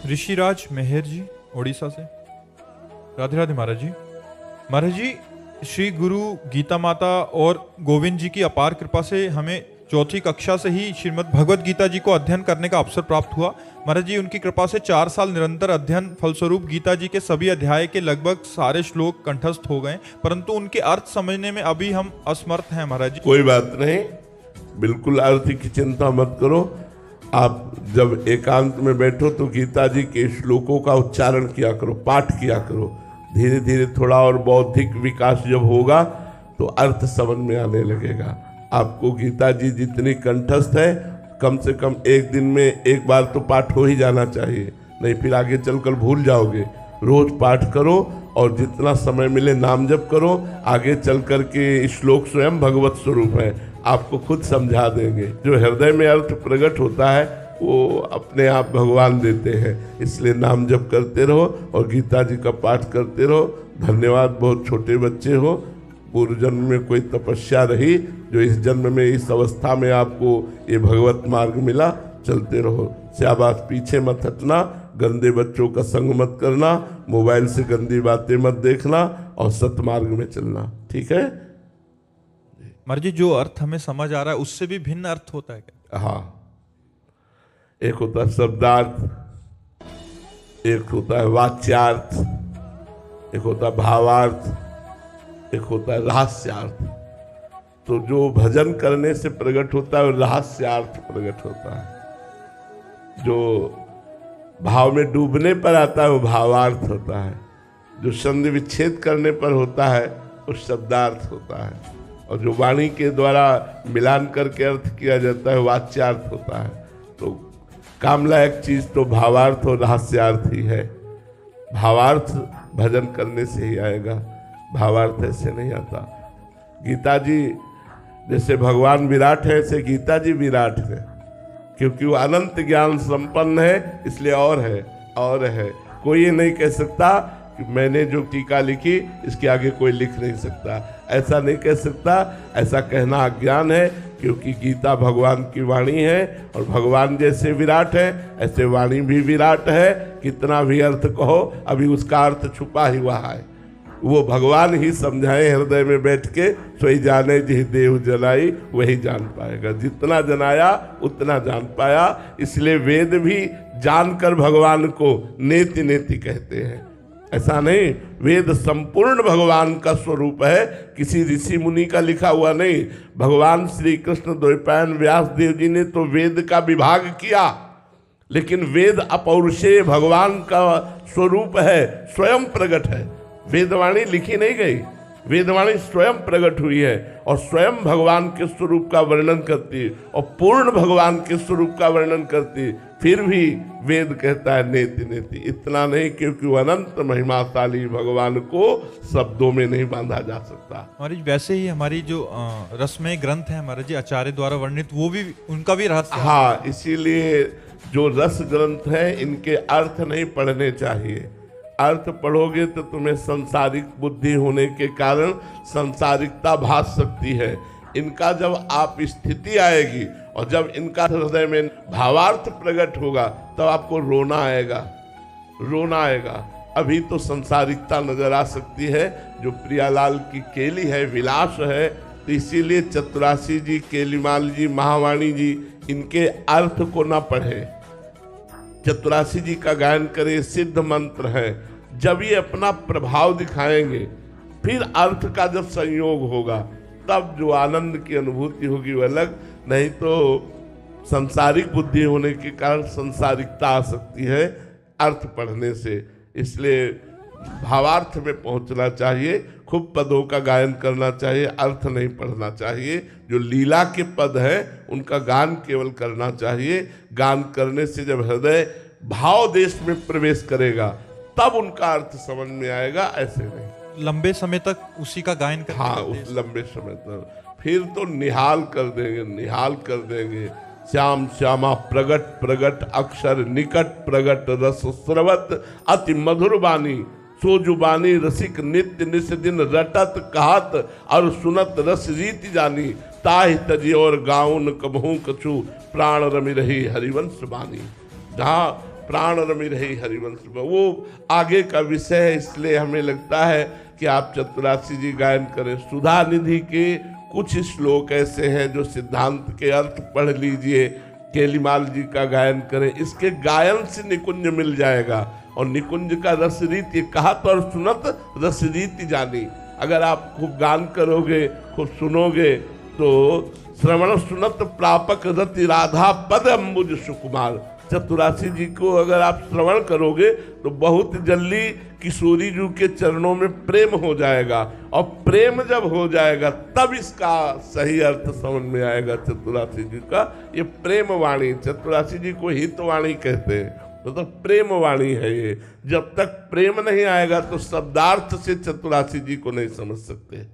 ऋषिराज मेहर जी उड़ीसा से। राधे राधे महाराज जी। महाराज जी, श्री गुरु गीता माता और गोविंद जी की अपार कृपा से हमें चौथी कक्षा से ही श्रीमद् भगवत गीता जी को अध्ययन करने का अवसर प्राप्त हुआ। महाराज जी, उनकी कृपा से 4 साल निरंतर अध्ययन फलस्वरूप गीता जी के सभी अध्याय के लगभग सारे श्लोक कंठस्थ हो गए, परंतु उनके अर्थ समझने में अभी हम असमर्थ हैं महाराज जी। कोई बात नहीं, बिल्कुल अर्थ की चिंता मत करो। आप जब एकांत में बैठो तो गीता जी के श्लोकों का उच्चारण किया करो, पाठ किया करो। धीरे धीरे थोड़ा और बौद्धिक विकास जब होगा तो अर्थ समझ में आने लगेगा। आपको गीता जी जितनी कंठस्थ है, कम से कम एक दिन में एक बार तो पाठ हो ही जाना चाहिए, नहीं फिर आगे चलकर भूल जाओगे। रोज पाठ करो और जितना समय मिले नाम जप करो। आगे चल कर के श्लोक स्वयं भगवत स्वरूप है, आपको खुद समझा देंगे। जो हृदय में अर्थ प्रकट होता है वो अपने आप भगवान देते हैं। इसलिए नाम जप करते रहो और गीता जी का पाठ करते रहो। धन्यवाद, बहुत छोटे बच्चे हो। पूर्व जन्म में कोई तपस्या रही जो इस जन्म में इस अवस्था में आपको ये भगवत मार्ग मिला। चलते रहो, शाबाश, पीछे मत हटना, गंदे बच्चों का संग मत करना, मोबाइल से गंदी बातें मत देखना और सतमार्ग में चलना। ठीक है महाराज जी, जो अर्थ हमें समझ आ रहा है उससे भी भिन्न अर्थ होता है क्या? हाँ, एक होता है शब्दार्थ, एक होता है वाच्यार्थ, एक होता है भावार्थ, एक होता है रहस्यार्थ। तो जो भजन करने से प्रकट होता है वो रहस्यार्थ प्रकट होता है। जो भाव में डूबने पर आता है वो भावार्थ होता है। जो संधि विच्छेद करने पर होता है वो शब्दार्थ होता है। और जो वाणी के द्वारा मिलान करके अर्थ किया जाता है वाच्यार्थ होता है। तो काम लायक चीज तो भावार्थ और रहस्यार्थ ही है। भावार्थ भजन करने से ही आएगा, भावार्थ ऐसे नहीं आता। गीता जी जैसे भगवान विराट है, ऐसे गीता जी विराट है, क्योंकि वो अनंत ज्ञान संपन्न है, इसलिए और है। कोई ये नहीं कह सकता कि मैंने जो टीका लिखी इसके आगे कोई लिख नहीं सकता, ऐसा नहीं कह सकता। ऐसा कहना अज्ञान है, क्योंकि गीता भगवान की वाणी है और भगवान जैसे विराट है ऐसे वाणी भी विराट है। कितना भी अर्थ कहो, अभी उसका अर्थ छुपा ही हुआ है। वो भगवान ही समझाए हृदय में बैठ के, सोई जाने जिह देव जनाई, वही जान पाएगा। जितना जनाया उतना जान पाया। इसलिए वेद भी जानकर भगवान को नेति नेति कहते हैं। ऐसा नहीं, वेद संपूर्ण भगवान का स्वरूप है, किसी ऋषि मुनि का लिखा हुआ नहीं। भगवान श्री कृष्ण द्वैपायन व्यास देव जी ने तो वेद का विभाग किया, लेकिन वेद अपौरुषेय भगवान का स्वरूप है, स्वयं प्रकट है। वेदवाणी लिखी नहीं गई, वेदवाणी स्वयं प्रकट हुई है और स्वयं भगवान के स्वरूप का वर्णन करती है और पूर्ण भगवान के स्वरूप का वर्णन करती है। फिर भी वेद कहता है नेति नेति। इतना नहीं, क्योंकि वो अनंत महिमाशाली भगवान को शब्दों में नहीं बांधा जा सकता। महाराज, वैसे ही हमारी जो रसमय ग्रंथ है महाराज जी आचार्य द्वारा वर्णित, वो भी उनका भी रहस्य। हाँ, इसीलिए जो रस ग्रंथ है इनके अर्थ नहीं पढ़ने चाहिए। अर्थ पढ़ोगे तो तुम्हें सांसारिक बुद्धि होने के कारण सांसारिकता भास सकती है। इनका जब आप स्थिति आएगी और जब इनका हृदय में भावार्थ प्रकट होगा तब आपको रोना आएगा। अभी तो सांसारिकता नजर आ सकती है, जो प्रियालाल की केली है, विलास है। तो इसीलिए चतुरासी जी, केलीमाल जी, महावाणी जी इनके अर्थ को ना पढ़े, चतुरासी जी का गायन करे, सिद्ध मंत्र है। जब ये अपना प्रभाव दिखाएंगे, फिर अर्थ का जब संयोग होगा, तब जो आनंद की अनुभूति होगी वो अलग। नहीं तो संसारिक बुद्धि होने के कारण संसारिकता आ सकती है अर्थ पढ़ने से। इसलिए भावार्थ में पहुंचना चाहिए, खूब पदों का गायन करना चाहिए, अर्थ नहीं पढ़ना चाहिए। जो लीला के पद हैं उनका गान केवल करना चाहिए। गान करने से जब हृदय भाव देश में प्रवेश करेगा तब उनका अर्थ समझ में आएगा, ऐसे नहीं। लंबे समय तक उसी का गायन करते। हाँ, उस लंबे समय तक फिर तो निहाल कर देंगे। श्याम श्यामा प्रगट प्रगट अक्षर निकट प्रगट रस स्रवत अति मधुर बानी, सो जुबानी रसिक नित्य निस दिन रटत कहत और सुनत रस रीति जानी, ताहि तजी और गाउन कबहू कछु प्राण रमि रही हरिवंश बानी। जहाँ प्राण रमि रही हरिवंश में। वो आगे का विषय है, इसलिए हमें लगता है कि आप चतुरासी जी गायन करें। सुधा निधि के कुछ श्लोक ऐसे हैं जो सिद्धांत के अर्थ पढ़ लीजिए। केलीमाल जी का गायन करें, इसके गायन से निकुंज मिल जाएगा। और निकुंज का रस रीति कहा तो और सुनत रस रीति जानी। अगर आप खूब गान करोगे, खूब सुनोगे, तो श्रवण सुनत प्रापक रति राधा पद अम्बुज सुकुमार। चतुरासी जी को अगर आप श्रवण करोगे तो बहुत जल्दी किशोरी जी के चरणों में प्रेम हो जाएगा। और प्रेम जब हो जाएगा तब इसका सही अर्थ समझ में आएगा। चतुरासी जी का ये प्रेम वाणी, चतुरासी जी को हितवाणी कहते हैं, मतलब प्रेम वाणी है ये। जब तक प्रेम नहीं आएगा तो शब्दार्थ से चतुरासी जी को नहीं समझ सकते।